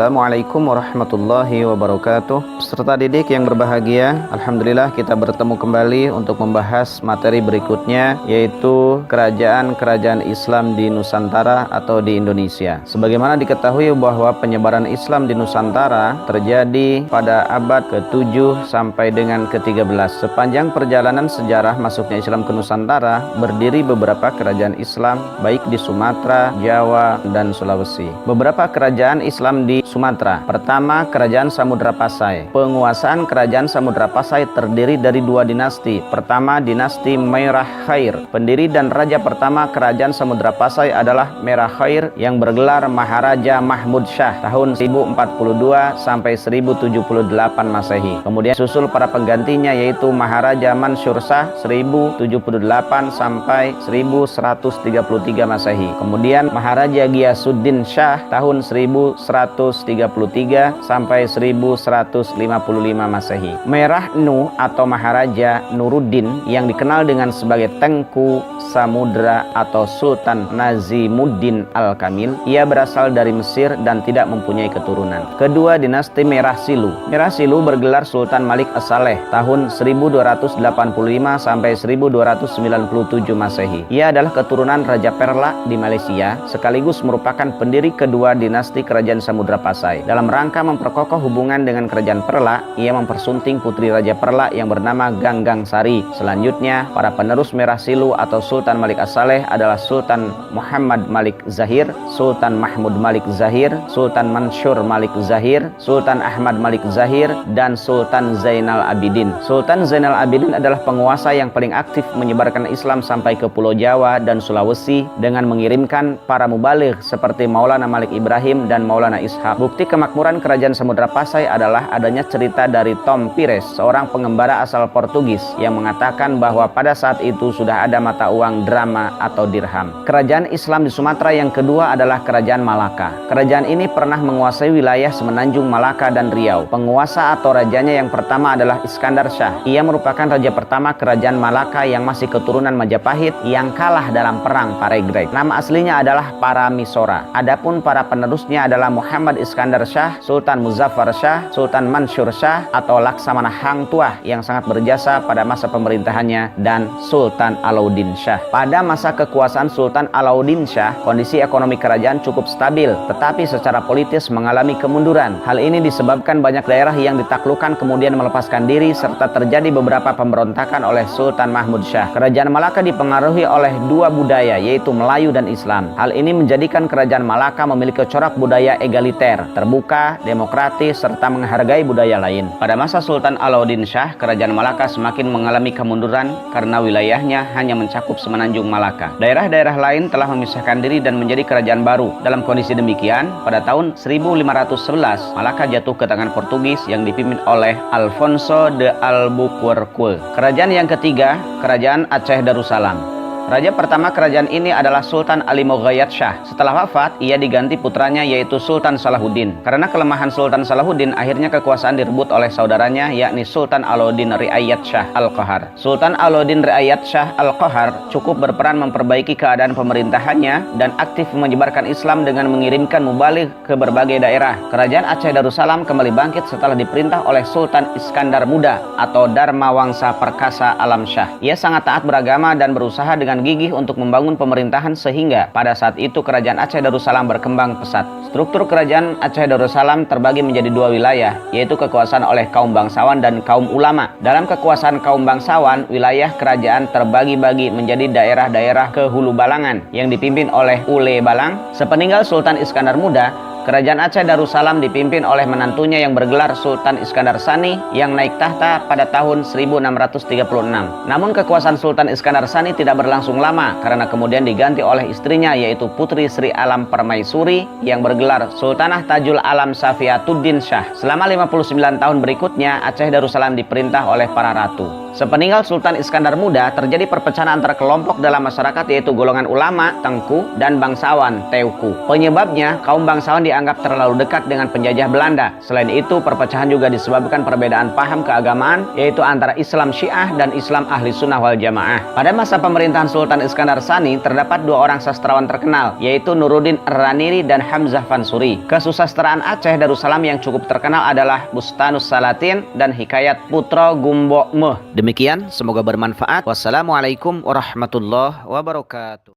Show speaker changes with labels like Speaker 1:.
Speaker 1: Assalamualaikum warahmatullahi wabarakatuh. Peserta didik yang berbahagia, alhamdulillah kita bertemu kembali untuk membahas materi berikutnya, yaitu kerajaan-kerajaan Islam di Nusantara atau di Indonesia. Sebagaimana diketahui bahwa penyebaran Islam di Nusantara terjadi pada abad ke-7 sampai dengan ke-13. Sepanjang perjalanan sejarah masuknya Islam ke Nusantara, berdiri beberapa kerajaan Islam baik di Sumatera, Jawa, dan Sulawesi. Beberapa kerajaan Islam di Sumatera. Pertama, Kerajaan Samudra Pasai. Penguasaan Kerajaan Samudra Pasai terdiri dari dua dinasti. Pertama, dinasti Merah Khair. Pendiri dan raja pertama Kerajaan Samudra Pasai adalah Merah Khair yang bergelar Maharaja Mahmud Shah tahun 1042 sampai 1078 Masehi. Kemudian susul para penggantinya yaitu Maharaja Mansur Shah 1078 sampai 1133 Masehi. Kemudian Maharaja Ghiyasuddin Shah tahun 1133 sampai 1155 Masehi. Merah Nu atau Maharaja Nuruddin yang dikenal dengan sebagai Tengku Samudra atau Sultan Nazimuddin Al-Kamil. Ia berasal dari Mesir dan tidak mempunyai keturunan. Kedua, dinasti Merah Silu. Merah Silu bergelar Sultan Malik As-Saleh tahun 1285 sampai 1297 Masehi. Ia adalah keturunan Raja Perla di Malaysia, sekaligus merupakan pendiri kedua dinasti Kerajaan Samudra Pasai. Dalam rangka memperkokoh hubungan dengan Kerajaan Perla, ia mempersunting putri Raja Perla yang bernama Ganggang Sari. Selanjutnya, para penerus Merah Silu atau Sultan Malik As-Saleh adalah Sultan Muhammad Malik Zahir, Sultan Mahmud Malik Zahir, Sultan Mansur Malik Zahir, Sultan Ahmad Malik Zahir, dan Sultan Zainal Abidin. Sultan Zainal Abidin adalah penguasa yang paling aktif menyebarkan Islam sampai ke Pulau Jawa dan Sulawesi dengan mengirimkan para mubaligh seperti Maulana Malik Ibrahim dan Maulana Ishaq. Bukti kemakmuran Kerajaan Samudra Pasai adalah adanya cerita dari Tom Pires, seorang pengembara asal Portugis yang mengatakan bahwa pada saat itu sudah ada mata uang drama atau dirham. Kerajaan Islam di Sumatera yang kedua adalah Kerajaan Malaka. Kerajaan ini pernah menguasai wilayah semenanjung Malaka dan Riau. Penguasa atau rajanya yang pertama adalah Iskandar Shah. Ia merupakan raja pertama Kerajaan Malaka yang masih keturunan Majapahit yang kalah dalam perang Paregreg. Nama aslinya adalah Paramisora. Adapun para penerusnya adalah Muhammad Iskandar Shah, Sultan Muzaffar Shah, Sultan Mansur Shah atau Laksamana Hang Tuah yang sangat berjasa pada masa pemerintahannya, dan Sultan Alauddin Shah. Pada masa kekuasaan Sultan Alauddin Shah, kondisi ekonomi kerajaan cukup stabil, tetapi secara politis mengalami kemunduran. Hal ini disebabkan banyak daerah yang ditaklukkan kemudian melepaskan diri serta terjadi beberapa pemberontakan oleh Sultan Mahmud Shah. Kerajaan Malaka dipengaruhi oleh dua budaya yaitu Melayu dan Islam. Hal ini menjadikan Kerajaan Malaka memiliki corak budaya egaliter, terbuka, demokratis, serta menghargai budaya lain. Pada masa Sultan Alauddin Shah, Kerajaan Malaka semakin mengalami kemunduran karena wilayahnya hanya mencakup semenanjung Malaka. Daerah-daerah lain telah memisahkan diri dan menjadi kerajaan baru. Dalam kondisi demikian, pada tahun 1511, Malaka jatuh ke tangan Portugis yang dipimpin oleh Alfonso de Albuquerque. Kerajaan yang ketiga, Kerajaan Aceh Darussalam. Raja pertama kerajaan ini adalah Sultan Ali Moghayat Shah. Setelah wafat, ia diganti putranya yaitu Sultan Salahuddin. Karena kelemahan Sultan Salahuddin, akhirnya kekuasaan direbut oleh saudaranya yakni Sultan Alauddin Riayat Shah Al-Qahar. Sultan Alauddin Riayat Shah Al-Qahar cukup berperan memperbaiki keadaan pemerintahannya dan aktif menyebarkan Islam dengan mengirimkan mubaligh ke berbagai daerah. Kerajaan Aceh Darussalam kembali bangkit setelah diperintah oleh Sultan Iskandar Muda atau Dharma Wangsa Perkasa Alam Shah. Ia sangat taat beragama dan berusaha dengan gigih untuk membangun pemerintahan sehingga pada saat itu Kerajaan Aceh Darussalam berkembang pesat. Struktur Kerajaan Aceh Darussalam terbagi menjadi dua wilayah, yaitu kekuasaan oleh kaum bangsawan dan kaum ulama. Dalam kekuasaan kaum bangsawan, wilayah kerajaan terbagi-bagi menjadi daerah-daerah ke Hulu Balangan yang dipimpin oleh Ule Balang. Sepeninggal Sultan Iskandar Muda, Kerajaan Aceh Darussalam dipimpin oleh menantunya yang bergelar Sultan Iskandar Sani yang naik tahta pada tahun 1636. Namun kekuasaan Sultan Iskandar Sani tidak berlangsung lama karena kemudian diganti oleh istrinya yaitu Putri Sri Alam Permaisuri yang bergelar Sultanah Tajul Alam Safiatuddin Shah. Selama 59 tahun berikutnya, Aceh Darussalam diperintah oleh para ratu. Sepeninggal Sultan Iskandar Muda, terjadi perpecahan antara kelompok dalam masyarakat yaitu golongan ulama, tengku, dan bangsawan, teuku. Penyebabnya, kaum bangsawan dianggap terlalu dekat dengan penjajah Belanda. Selain itu, perpecahan juga disebabkan perbedaan paham keagamaan yaitu antara Islam Syiah dan Islam Ahli Sunnah wal Jamaah. Pada masa pemerintahan Sultan Iskandar Tsani, terdapat dua orang sastrawan terkenal yaitu Nuruddin Raniri dan Hamzah Fansuri. Kesusastraan Aceh Darussalam yang cukup terkenal adalah Bustanus Salatin dan Hikayat Putra Gumbo Meh. Demikian, semoga bermanfaat. Wassalamualaikum warahmatullahi wabarakatuh.